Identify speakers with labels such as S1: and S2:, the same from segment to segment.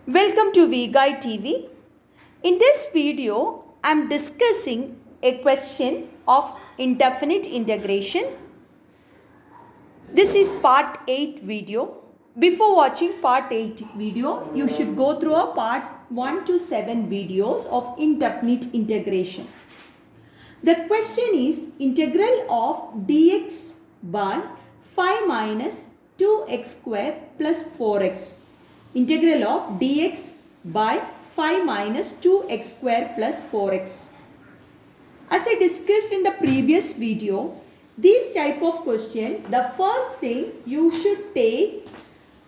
S1: Welcome to VGuide TV. In this video, I am discussing a question of indefinite integration. This is part 8 video. Before watching part 8 video, you should go through a part 1 to 7 videos of indefinite integration. The question is integral of dx by 5 minus 2x square plus 4x. Integral of dx by 5 minus 2x square plus 4x. As I discussed in the previous video, this type of question, the first thing you should take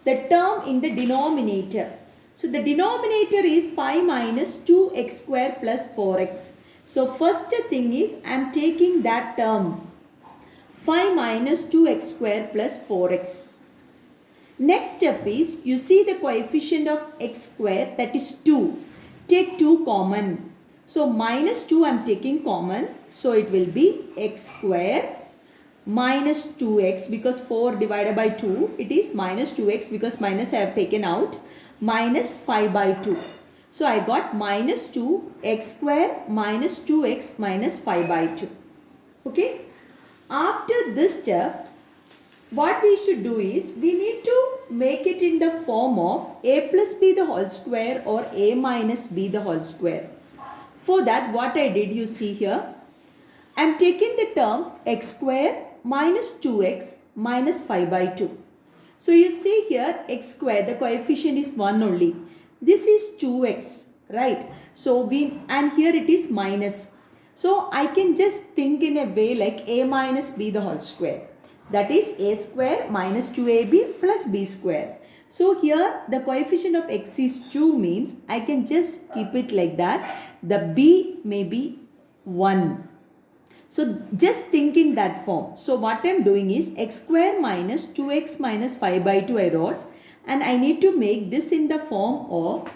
S1: the term in the denominator. So the denominator is 5 minus 2x square plus 4x. So first thing is I am taking that term 5 minus 2x square plus 4x. Next step is you see the coefficient of x square, that is 2. Take 2 common. So minus 2 I am taking common. So it will be x square minus 2x, because 4 divided by 2 it is minus 2x, because minus I have taken out, minus 5 by 2. So I got minus 2 x square minus 2x minus 5 by 2. Okay. After this step, what we should do is we need to make it in the form of a plus b the whole square or a minus b the whole square. For that, what I did, you see here, I am taking the term x square minus 2x minus 5 by 2. So you see here x square, the coefficient is 1 only. This is 2x, right? So and here it is minus. So I can just think in a way like a minus b the whole square. That is a square minus 2ab plus b square. So here the coefficient of x is 2, means I can just keep it like that. The b may be 1. So just think in that form. So what I am doing is x square minus 2x minus 5 by 2 I wrote, and I need to make this in the form of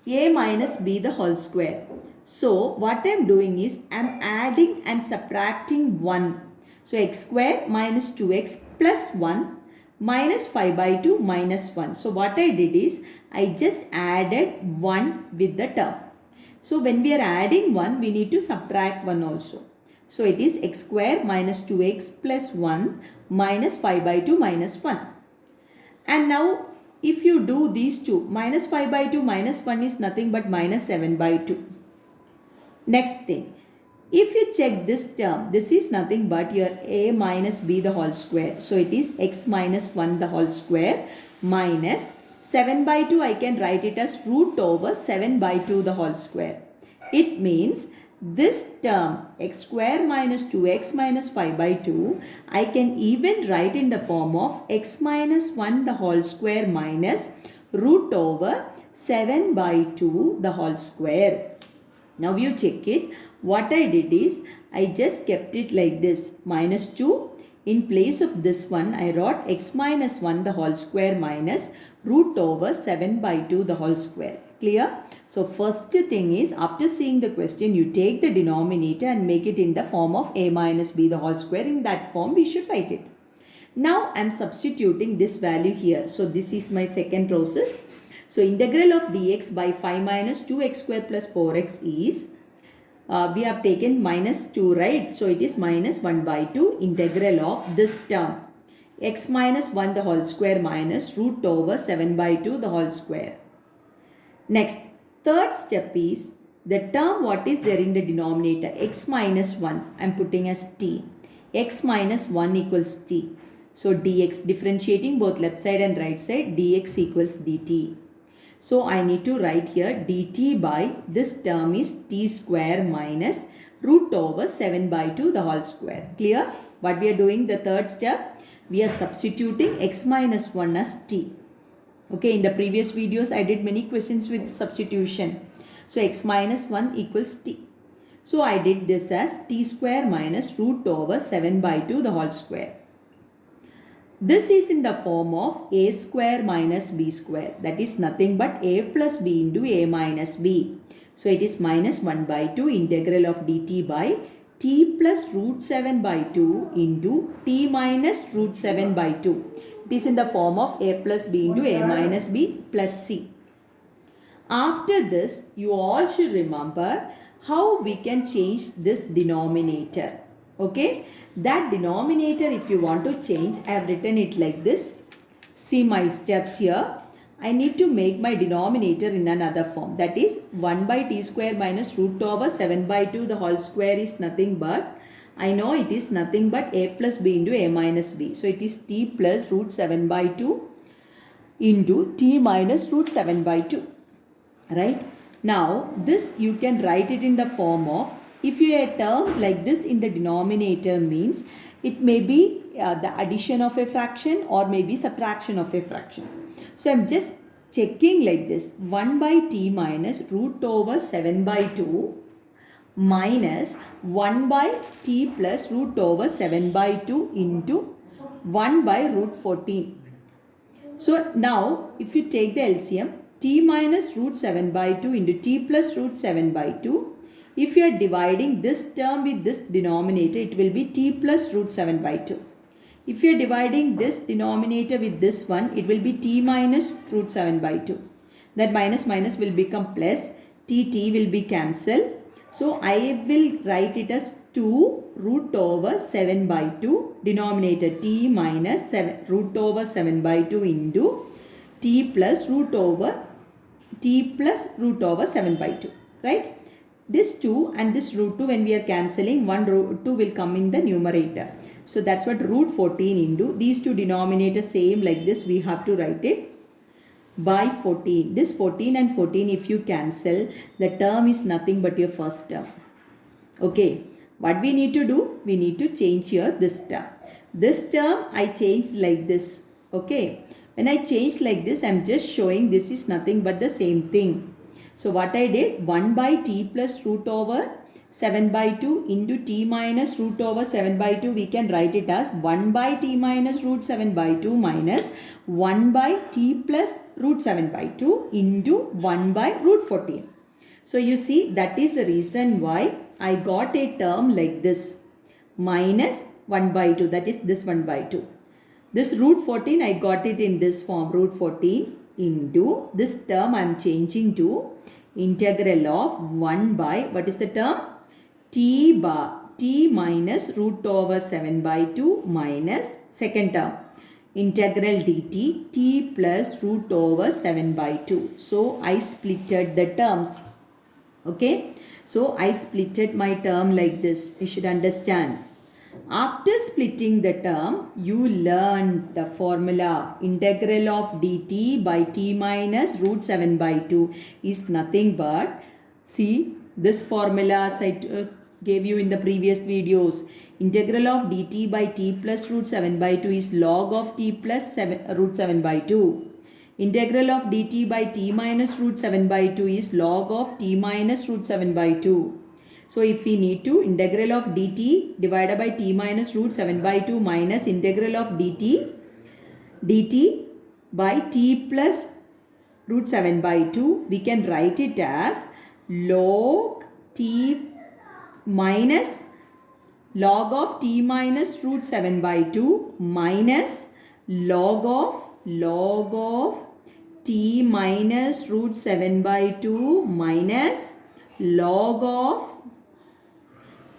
S1: a minus b the whole square. So what I am doing is I am adding and subtracting 1. So x square minus 2x plus 1 minus 5 by 2 minus 1. So what I did is I just added 1 with the term. So when we are adding 1, we need to subtract 1 also. So it is x square minus 2x plus 1 minus 5 by 2 minus 1. And now if you do these two, minus 5 by 2 minus 1 is nothing but minus 7 by 2. Next thing, if you check this term, this is nothing but your a minus b the whole square. So it is x minus 1 the whole square minus 7 by 2. I can write it as root over 7 by 2 the whole square. It means this term x square minus 2x minus 5 by 2, I can even write in the form of x minus 1 the whole square minus root over 7 by 2 the whole square. Now you check it. What I did is I just kept it like this, minus 2. In place of this one, I wrote x minus 1 the whole square minus root over 7 by 2 the whole square. Clear? So first thing is, after seeing the question, you take the denominator and make it in the form of a minus b the whole square. In that form, we should write it. Now I am substituting this value here. So this is my second process. So integral of dx by 5 minus 2x square plus 4x is, we have taken minus 2, right? So it is minus 1 by 2 integral of this term x minus 1 the whole square minus root over 7 by 2 the whole square. Next, third step is the term what is there in the denominator, x minus 1, I am putting as t. X minus 1 equals t. So dx, differentiating both left side and right side, dx equals dt. So I need to write here dt by this term is t square minus root over 7 by 2 the whole square. Clear? What we are doing, the third step, we are substituting x minus 1 as t. Okay, in the previous videos I did many questions with substitution. So x minus 1 equals t. So I did this as t square minus root over 7 by 2 the whole square. This is in the form of a square minus b square. That is nothing but a plus b into a minus b. So it is minus 1 by 2 integral of dt by t plus root 7 by 2 into t minus root 7 by 2. It is in the form of a plus b into a minus b plus c. After this, you all should remember how we can change this denominator. Okay, that denominator, if you want to change, I have written it like this. See my steps here. I need to make my denominator in another form. That is 1 by t square minus root over 7 by 2. The whole square is nothing but, I know it is nothing but a plus b into a minus b. So it is t plus root 7 by 2 into t minus root 7 by 2. Right? Now this you can write it in the form of, if you a term like this in the denominator means it may be the addition of a fraction or maybe subtraction of a fraction. So I am just checking like this, 1 by t minus root over 7 by 2 minus 1 by t plus root over 7 by 2 into 1 by root 14. So now if you take the LCM, t minus root 7 by 2 into t plus root 7 by 2. If you are dividing this term with this denominator, it will be t plus root 7 by 2. If you are dividing this denominator with this one, it will be t minus root 7 by 2. That minus minus will become plus, t will be cancelled. So I will write it as 2 root over 7 by 2, denominator t minus 7 root over 7 by 2 into t plus root over 7 by 2, right? This 2 and this root 2, when we are cancelling, one root 2 will come in the numerator. So that's what root 14 into, these two denominators same like this, we have to write it by 14. This 14 and 14 if you cancel, the term is nothing but your first term. Okay, what we need to do? We need to change here this term. This term I changed like this. Okay, when I changed like this, I am just showing this is nothing but the same thing. So what I did, 1 by t plus root over 7 by 2 into t minus root over 7 by 2, we can write it as 1 by t minus root 7 by 2 minus 1 by t plus root 7 by 2 into 1 by root 14. So you see, that is the reason why I got a term like this, minus 1 by 2, that is this 1 by 2. This root 14 I got it in this form, root 14 into this term I am changing to integral of 1 by, what is the term? T minus root over 7 by 2 minus second term, integral dt t plus root over 7 by 2. So I splitted the terms. Okay, so I splitted my term like this. You should understand. After splitting the term, you learn the formula. Integral of dt by t minus root 7 by 2 is nothing but, see this formula I gave you in the previous videos. Integral of dt by t plus root 7 by 2 is log of t plus root 7 by 2. Integral of dt by t minus root 7 by 2 is log of t minus root 7 by 2. So if we need to, integral of dt divided by t minus root 7 by 2 minus integral of dt by t plus root 7 by 2, we can write it as log t minus log of t minus root 7 by 2 minus log of t minus root 7 by 2 minus log of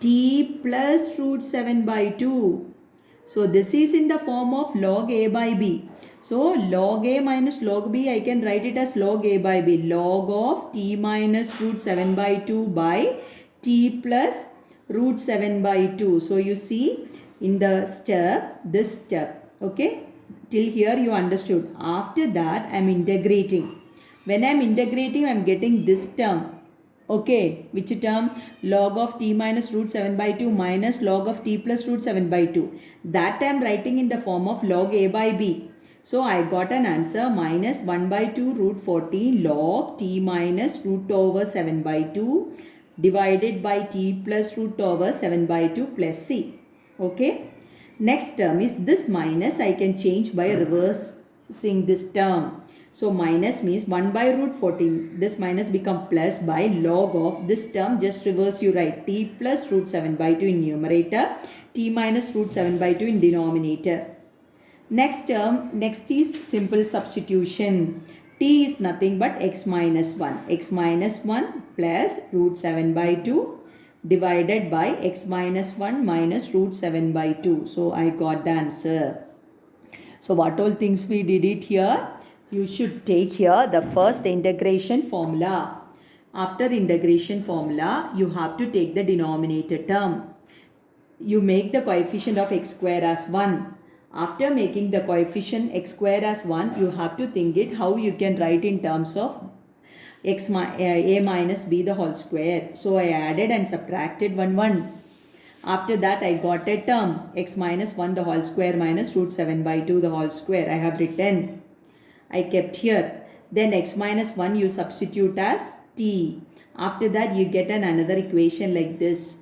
S1: t plus root 7 by 2. So this is in the form of log a by b. So log a minus log b, I can write it as log a by b. Log of t minus root 7 by 2 by t plus root 7 by 2. So you see in the step, this step. Okay, till here you understood. After that I am integrating. When I am integrating, I am getting this term. Okay, which term? Log of t minus root 7 by 2 minus log of t plus root 7 by 2. That I am writing in the form of log a by b. So I got an answer, minus 1 by 2 root 14 log t minus root over 7 by 2 divided by t plus root over 7 by 2 plus c. Okay. Next term is this minus I can change by reversing this term. So minus means 1 by root 14. This minus become plus by log of this term. Just reverse, you write t plus root 7 by 2 in numerator, t minus root 7 by 2 in denominator. Next term, next is simple substitution. t is nothing but x minus 1. X minus 1 plus root 7 by 2 divided by x minus 1 minus root 7 by 2. So I got the answer. So what all things we did it here? You should take here the first integration formula. After integration formula, you have to take the denominator term. You make the coefficient of x square as 1. After making the coefficient x square as 1, you have to think it how you can write in terms of a minus b the whole square. So I added and subtracted 1. After that I got a term x minus 1 the whole square minus root 7 by 2 the whole square. I have written. I kept here. Then x minus 1 you substitute as t. After that you get another equation like this.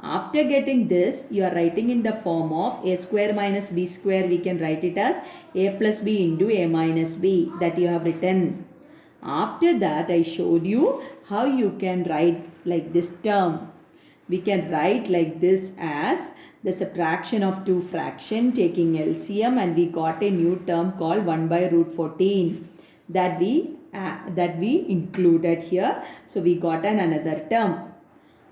S1: After getting this, you are writing in the form of a square minus b square. We can write it as a plus b into a minus b, that you have written. After that, I showed you how you can write like this term. We can write like this as the subtraction of two fraction taking LCM, and we got a new term called 1 by root 14 that we included here. So we got another term.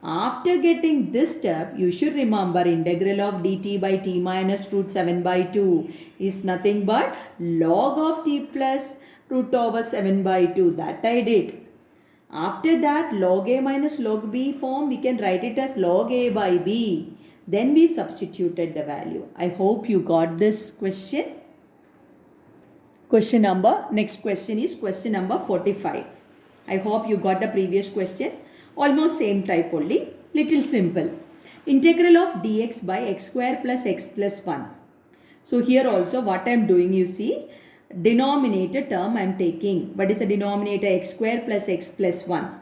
S1: After getting this step, you should remember integral of dt by t minus root 7 by 2 is nothing but log of t plus root over 7 by 2. That I did. After that, log a minus log b form, we can write it as log a by b. Then we substituted the value. I hope you got this question. Next question is question number 45. I hope you got the previous question. Almost same type only, little simple. Integral of dx by x square plus x plus 1. So here also what I am doing, you see, denominator term I am taking. What is the denominator? X square plus x plus 1.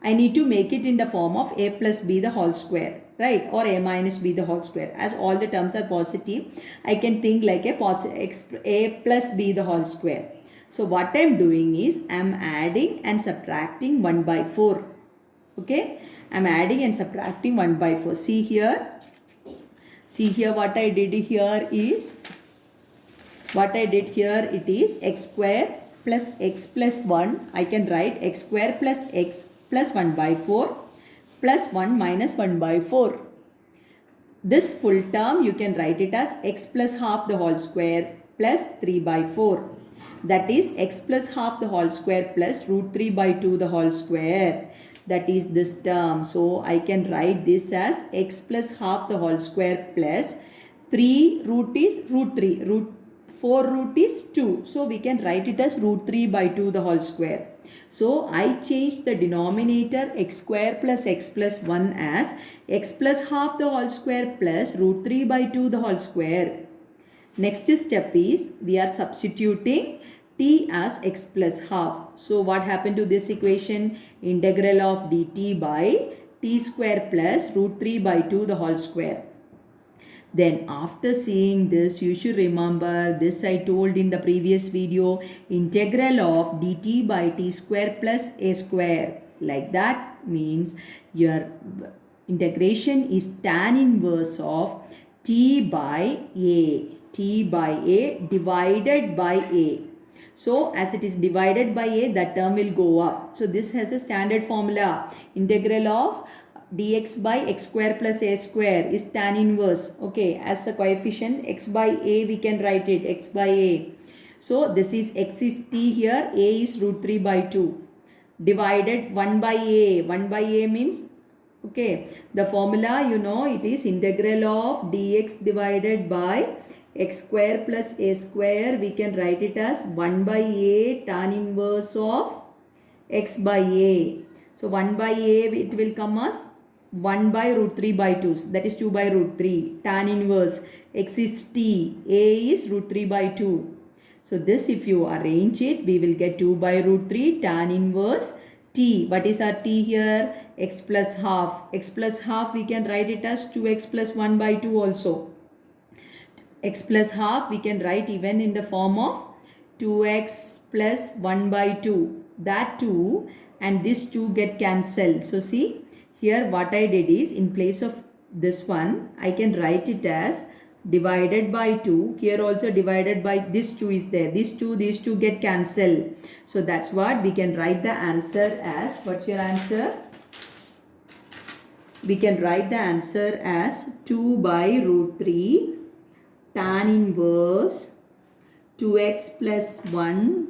S1: I need to make it in the form of a plus b the whole square, right? Or a minus b the whole square. As all the terms are positive, I can think like a plus b the whole square. So what I am doing is I am adding and subtracting 1 by 4. Okay, I am adding and subtracting 1 by 4. See here what I did here is, it is x square plus x plus 1. I can write x square plus x plus 1 by 4 plus 1 minus 1 by 4. This full term you can write it as x plus half the whole square plus 3 by 4. That is x plus half the whole square plus root 3 by 2 the whole square. That is this term. So I can write this as x plus half the whole square plus 3 root is root 3. Root 4 root is 2. So we can write it as root 3 by 2 the whole square. So I changed the denominator x square plus x plus 1 as x plus half the whole square plus root 3 by 2 the whole square. Next step is we are substituting t as x plus half. So what happened to this equation? Integral of dt by t square plus root 3 by 2 the whole square. Then after seeing this, you should remember this I told in the previous video, integral of dt by t square plus a square. Like that means your integration is tan inverse of t by a divided by a. So as it is divided by a, that term will go up. So this has a standard formula. Integral of dx by x square plus a square is tan inverse. Okay, as the coefficient x by a, we can write it x by a. So this is x is t here, a is root 3 by 2 divided 1 by a. 1 by a means, okay, the formula you know, it is integral of dx divided by x square plus a square. We can write it as 1 by a tan inverse of x by a. So 1 by a, it will come as 1 by root 3 by 2. That is 2 by root 3. Tan inverse x is t. A is root 3 by 2. So this if you arrange it, we will get 2 by root 3 tan inverse t. What is our t here? X plus half. X plus half we can write it as 2x plus 1 by 2 also. X plus half we can write even in the form of 2x plus 1 by 2. That 2 and this 2 get cancelled. So see here what I did is, in place of this one I can write it as divided by 2. Here also divided by this 2 is there. These two get cancelled. So that's what we can write the answer as. What's your answer? We can write the answer as 2 by root 3 tan inverse 2x plus 1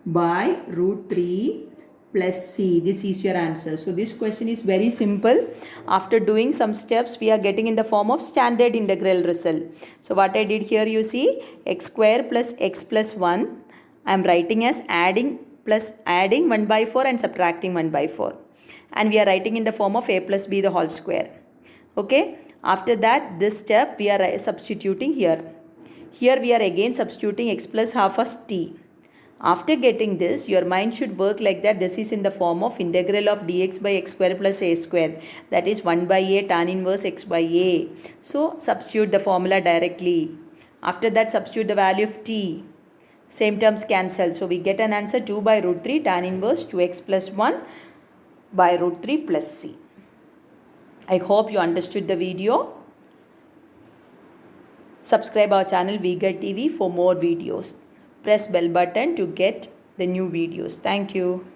S1: by root 3 plus c. This is your answer. So this question is very simple. After doing some steps, we are getting in the form of standard integral result. So what I did here, you see, x square plus x plus 1. I am writing as adding 1 by 4 and subtracting 1 by 4. And we are writing in the form of a plus b the whole square. Okay. After that, this step we are substituting here. Here we are again substituting x plus half as t. After getting this, your mind should work like that. This is in the form of integral of dx by x square plus a square. That is 1 by a tan inverse x by a. So substitute the formula directly. After that, substitute the value of t. Same terms cancel. So we get an answer 2 by root 3 tan inverse 2x plus 1 by root 3 plus c. I hope you understood the video. Subscribe our channel VGuide TV for more videos. Press bell button to get the new videos. Thank you.